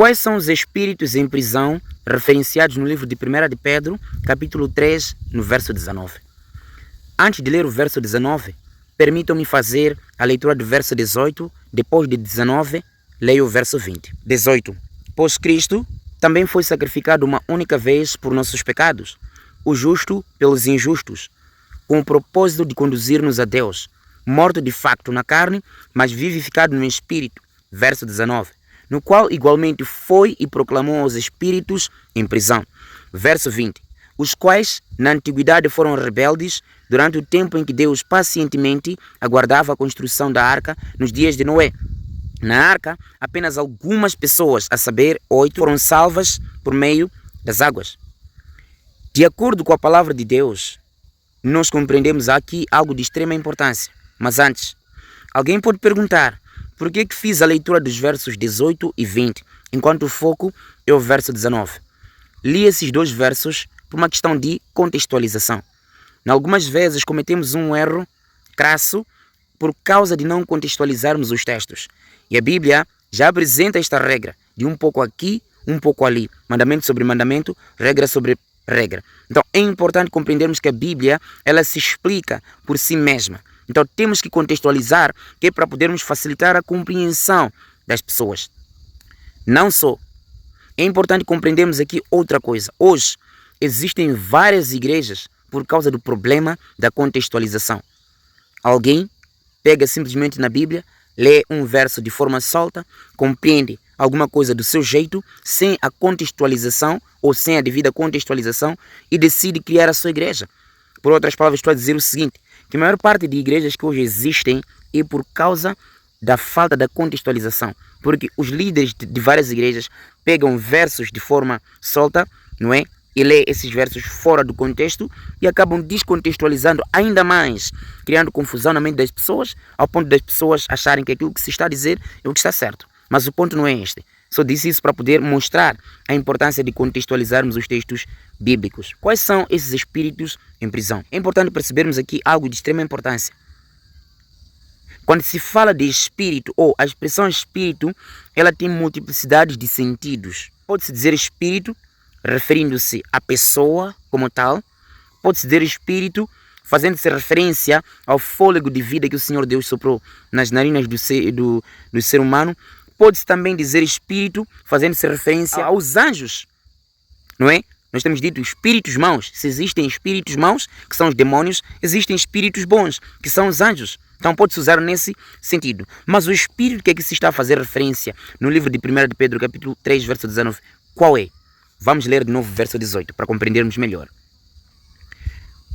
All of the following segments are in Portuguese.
Quais são os espíritos em prisão referenciados no livro de 1 de Pedro, capítulo 3, no verso 19? Antes de ler o verso 19, permitam-me fazer a leitura do verso 18, depois de 19, leio o verso 20. 18. Pois Cristo também foi sacrificado uma única vez por nossos pecados, o justo pelos injustos, com o propósito de conduzir-nos a Deus, morto de facto na carne, mas vivificado no espírito. Verso 19. No qual igualmente foi e proclamou aos espíritos em prisão. Verso 20. Os quais na antiguidade foram rebeldes durante o tempo em que Deus pacientemente aguardava a construção da arca nos dias de Noé. Na arca, apenas algumas pessoas, a saber, 8, foram salvas por meio das águas. De acordo com a palavra de Deus, nós compreendemos aqui algo de extrema importância. Mas antes, alguém pode perguntar: por que fiz a leitura dos versos 18 e 20, enquanto o foco é o verso 19? Li esses dois versos por uma questão de contextualização. Algumas vezes cometemos um erro crasso por causa de não contextualizarmos os textos. E a Bíblia já apresenta esta regra de um pouco aqui, um pouco ali. Mandamento sobre mandamento, regra sobre regra. Então é importante compreendermos que a Bíblia ela se explica por si mesma. Então temos que contextualizar, que é para podermos facilitar a compreensão das pessoas. Não só. É importante compreendermos aqui outra coisa. Hoje existem várias igrejas por causa do problema da contextualização. Alguém pega simplesmente na Bíblia, lê um verso de forma solta, compreende alguma coisa do seu jeito, sem a contextualização ou sem a devida contextualização e decide criar a sua igreja. Por outras palavras, estou a dizer o seguinte, que a maior parte de igrejas que hoje existem é por causa da falta da contextualização. Porque os líderes de várias igrejas pegam versos de forma solta, não é? E lê esses versos fora do contexto e acabam descontextualizando ainda mais, criando confusão na mente das pessoas, ao ponto das pessoas acharem que aquilo que se está a dizer é o que está certo. Mas o ponto não é este. Só disse isso para poder mostrar a importância de contextualizarmos os textos bíblicos. Quais são esses espíritos em prisão? É importante percebermos aqui algo de extrema importância. Quando se fala de espírito, ou a expressão espírito, ela tem multiplicidades de sentidos. Pode-se dizer espírito referindo-se à pessoa como tal. Pode-se dizer espírito fazendo-se referência ao fôlego de vida que o Senhor Deus soprou nas narinas do ser humano. Pode-se também dizer espírito fazendo-se referência aos anjos, não é? Nós temos dito espíritos maus. Se existem espíritos maus, que são os demônios, existem espíritos bons, que são os anjos. Então pode-se usar nesse sentido. Mas o espírito que é que se está a fazer referência no livro de 1 de Pedro, capítulo 3, verso 19, qual é? Vamos ler de novo o verso 18, para compreendermos melhor.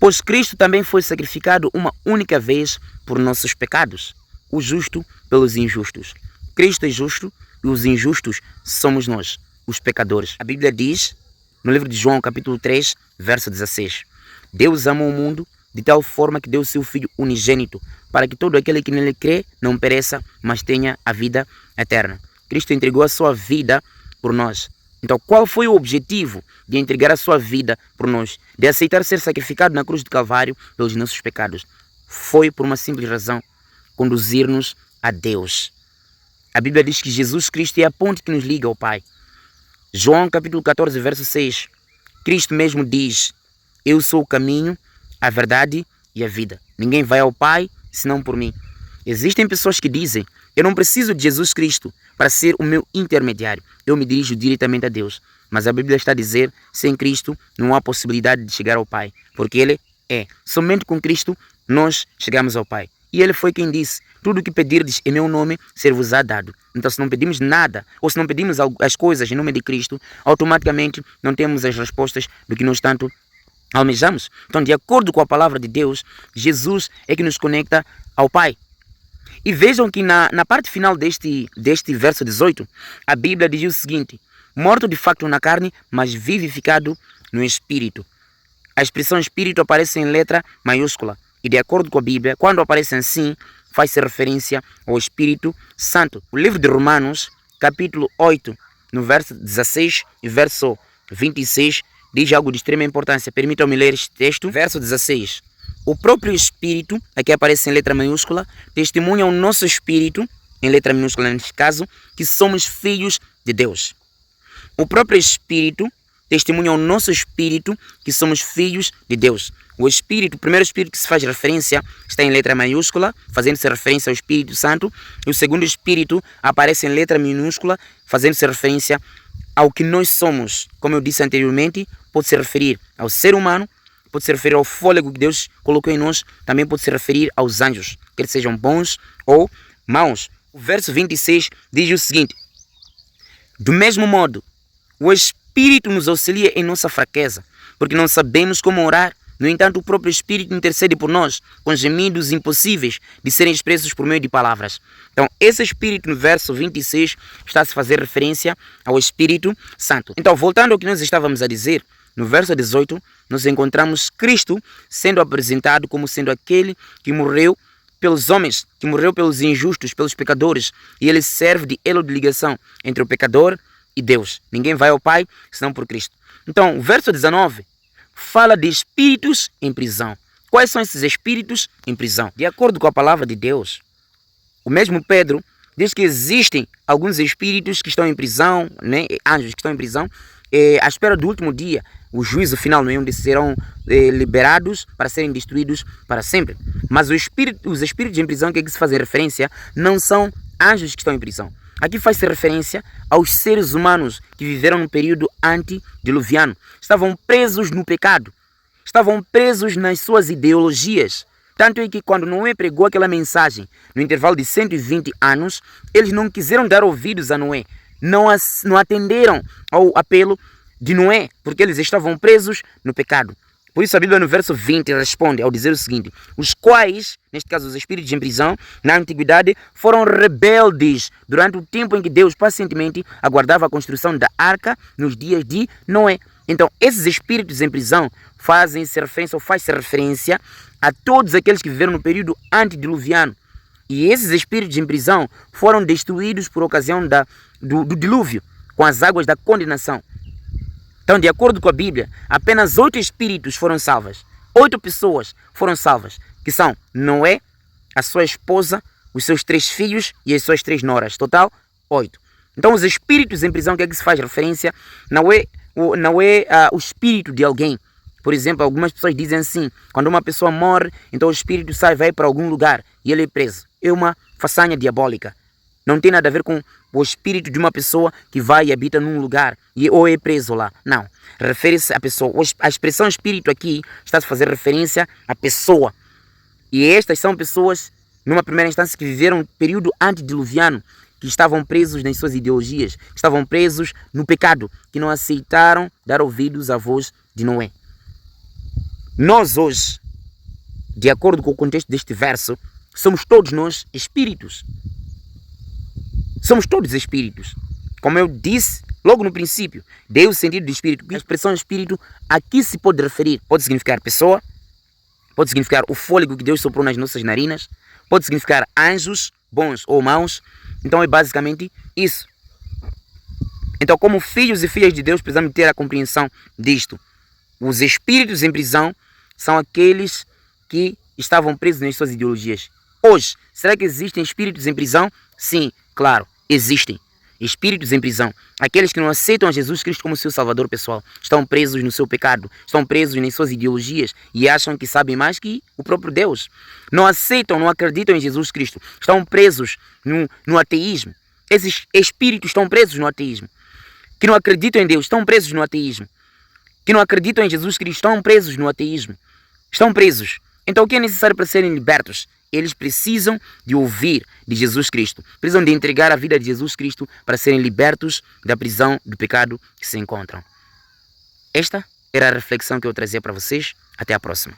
Pois Cristo também foi sacrificado uma única vez por nossos pecados, o justo pelos injustos. Cristo é justo e os injustos somos nós, os pecadores. A Bíblia diz, no livro de João, capítulo 3, verso 16, Deus amou o mundo de tal forma que deu o seu Filho unigênito, para que todo aquele que nele crê não pereça, mas tenha a vida eterna. Cristo entregou a sua vida por nós. Então, qual foi o objetivo de entregar a sua vida por nós? De aceitar ser sacrificado na cruz de Calvário pelos nossos pecados? Foi por uma simples razão: conduzir-nos a Deus. A Bíblia diz que Jesus Cristo é a ponte que nos liga ao Pai. João capítulo 14, verso 6. Cristo mesmo diz: eu sou o caminho, a verdade e a vida. Ninguém vai ao Pai senão por mim. Existem pessoas que dizem: eu não preciso de Jesus Cristo para ser o meu intermediário. Eu me dirijo diretamente a Deus. Mas a Bíblia está a dizer: sem Cristo não há possibilidade de chegar ao Pai. Porque Ele é. Somente com Cristo nós chegamos ao Pai. E Ele foi quem disse: tudo o que pedirdes em meu nome ser-vos-á dado. Então, se não pedimos nada, ou se não pedimos as coisas em nome de Cristo, automaticamente não temos as respostas do que nós tanto almejamos. Então, de acordo com a palavra de Deus, Jesus é que nos conecta ao Pai. E vejam que na parte final deste verso 18, a Bíblia diz o seguinte: morto de facto na carne, mas vivificado no Espírito. A expressão Espírito aparece em letra maiúscula. E de acordo com a Bíblia, quando aparece assim, faz-se referência ao Espírito Santo. O livro de Romanos, capítulo 8, no verso 16 e verso 26, diz algo de extrema importância. Permitam-me ler este texto. Verso 16. O próprio Espírito, aqui aparece em letra maiúscula, testemunha ao nosso Espírito, em letra minúscula neste caso, que somos filhos de Deus. O próprio Espírito testemunha ao nosso espírito que somos filhos de Deus. O Espírito, o primeiro Espírito que se faz referência está em letra maiúscula, fazendo-se referência ao Espírito Santo. E o segundo Espírito aparece em letra minúscula, fazendo-se referência ao que nós somos. Como eu disse anteriormente, pode se referir ao ser humano, pode se referir ao fôlego que Deus colocou em nós, também pode se referir aos anjos, quer sejam bons ou maus. O verso 26 diz o seguinte: do mesmo modo, o Espírito nos auxilia em nossa fraqueza, porque não sabemos como orar. No entanto, o próprio Espírito intercede por nós, com gemidos impossíveis de serem expressos por meio de palavras. Então, esse Espírito no verso 26 está a se fazer referência ao Espírito Santo. Então, voltando ao que nós estávamos a dizer, no verso 18, nós encontramos Cristo sendo apresentado como sendo aquele que morreu pelos homens, que morreu pelos injustos, pelos pecadores, e ele serve de elo de ligação entre o pecador e Deus. Ninguém vai ao Pai senão por Cristo. Então, o verso 19 fala de espíritos em prisão. Quais são esses espíritos em prisão? De acordo com a palavra de Deus, o mesmo Pedro diz que existem alguns espíritos que estão em prisão, né? Anjos que estão em prisão, à espera do último dia, o juízo final, não é? Onde serão liberados para serem destruídos para sempre. Mas os espíritos em prisão que aqui se fazem referência não são anjos que estão em prisão. Aqui faz-se referência aos seres humanos que viveram no período antediluviano. Estavam presos no pecado. Estavam presos nas suas ideologias. Tanto é que quando Noé pregou aquela mensagem, no intervalo de 120 anos, eles não quiseram dar ouvidos a Noé. Não atenderam ao apelo de Noé, porque eles estavam presos no pecado. Por isso a Bíblia no verso 20 responde ao dizer o seguinte: os quais, neste caso os espíritos em prisão, na antiguidade, foram rebeldes durante o tempo em que Deus pacientemente aguardava a construção da arca nos dias de Noé. Então esses espíritos em prisão faz-se referência a todos aqueles que viveram no período antediluviano. E esses espíritos em prisão foram destruídos por ocasião do dilúvio, com as águas da condenação. Então, de acordo com a Bíblia, apenas 8 espíritos foram salvos. 8 pessoas foram salvas, que são Noé, a sua esposa, os seus 3 filhos e as suas 3 noras. Total, 8. Então, os espíritos em prisão, que é que se faz referência, não é o espírito de alguém. Por exemplo, algumas pessoas dizem assim: quando uma pessoa morre, então o espírito sai, vai para algum lugar e ele é preso. É uma façanha diabólica. Não tem nada a ver com o espírito de uma pessoa que vai e habita num lugar ou é preso lá. Não. Refere-se à pessoa. A expressão espírito aqui está a fazer referência à pessoa. E estas são pessoas, numa primeira instância, que viveram um período antediluviano, que estavam presos nas suas ideologias, que estavam presos no pecado, que não aceitaram dar ouvidos à voz de Noé. Nós hoje, de acordo com o contexto deste verso, somos todos nós espíritos. Somos todos espíritos. Como eu disse logo no princípio, dei o sentido de espírito. A expressão espírito aqui se pode referir. Pode significar pessoa, pode significar o fôlego que Deus soprou nas nossas narinas, pode significar anjos, bons ou maus. Então é basicamente isso. Então, como filhos e filhas de Deus, precisamos ter a compreensão disto. Os espíritos em prisão são aqueles que estavam presos nas suas ideologias. Hoje, será que existem espíritos em prisão? Sim, claro, existem. Espíritos em prisão. Aqueles que não aceitam a Jesus Cristo como seu salvador pessoal. Estão presos no seu pecado. Estão presos nas suas ideologias. E acham que sabem mais que o próprio Deus. Não aceitam, não acreditam em Jesus Cristo. Estão presos no ateísmo. Esses espíritos estão presos no ateísmo. Que não acreditam em Deus, estão presos no ateísmo. Que não acreditam em Jesus Cristo, estão presos no ateísmo. Estão presos. Então o que é necessário para serem libertos? Eles precisam de ouvir de Jesus Cristo. Precisam de entregar a vida de Jesus Cristo para serem libertos da prisão do pecado que se encontram. Esta era a reflexão que eu trazia para vocês. Até a próxima.